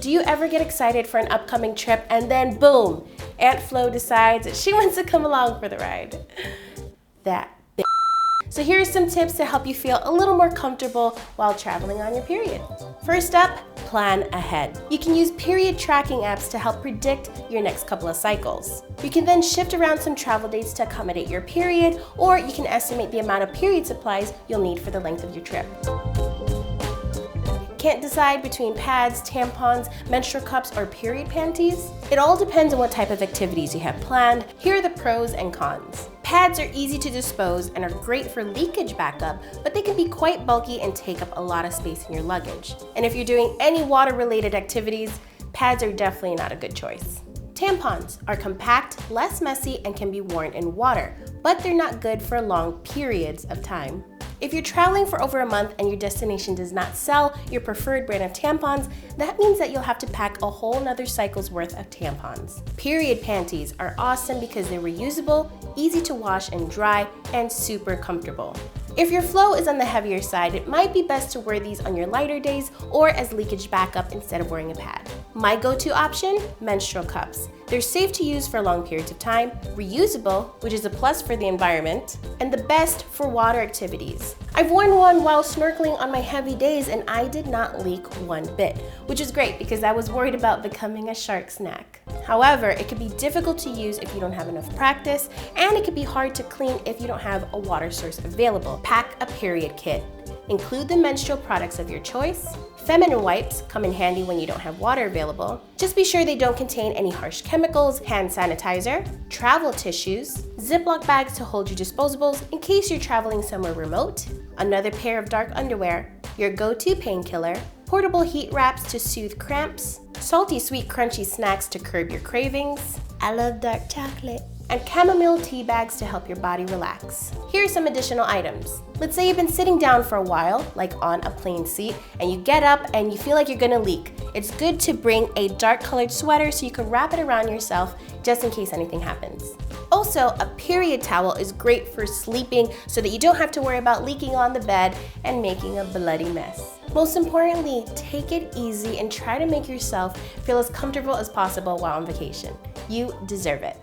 Do you ever get excited for an upcoming trip and then boom, Aunt Flo decides that she wants to come along for the ride? That bitch. So here are some tips to help you feel a little more comfortable while traveling on your period. First up, plan ahead. You can use period tracking apps to help predict your next couple of cycles. You can then shift around some travel dates to accommodate your period, or you can estimate the amount of period supplies you'll need for the length of your trip. Can't decide between pads, tampons, menstrual cups, or period panties? It all depends on what type of activities you have planned. Here are the pros and cons. Pads are easy to dispose and are great for leakage backup, but they can be quite bulky and take up a lot of space in your luggage. And if you're doing any water-related activities, pads are definitely not a good choice. Tampons are compact, less messy, and can be worn in water, but they're not good for long periods of time. If you're traveling for over a month and your destination does not sell your preferred brand of tampons, that means that you'll have to pack a whole nother cycle's worth of tampons. Period panties are awesome because they're reusable, easy to wash and dry, and super comfortable. If your flow is on the heavier side, it might be best to wear these on your lighter days or as leakage backup instead of wearing a pad. My go-to option, menstrual cups. They're safe to use for long periods of time, reusable, which is a plus for the environment, and the best for water activities. I've worn one while snorkeling on my heavy days and I did not leak one bit, which is great because I was worried about becoming a shark snack. However, it can be difficult to use if you don't have enough practice, and it can be hard to clean if you don't have a water source available. Pack a period kit. Include the menstrual products of your choice. Feminine wipes come in handy when you don't have water available. Just be sure they don't contain any harsh chemicals, hand sanitizer, travel tissues, Ziploc bags to hold your disposables in case you're traveling somewhere remote, another pair of dark underwear, your go-to painkiller, portable heat wraps to soothe cramps, salty, sweet, crunchy snacks to curb your cravings, I love dark chocolate, and chamomile tea bags to help your body relax. Here are some additional items. Let's say you've been sitting down for a while, like on a plane seat, and you get up and you feel like you're gonna leak. It's good to bring a dark colored sweater so you can wrap it around yourself just in case anything happens. Also, a period towel is great for sleeping so that you don't have to worry about leaking on the bed and making a bloody mess. Most importantly, take it easy and try to make yourself feel as comfortable as possible while on vacation. You deserve it.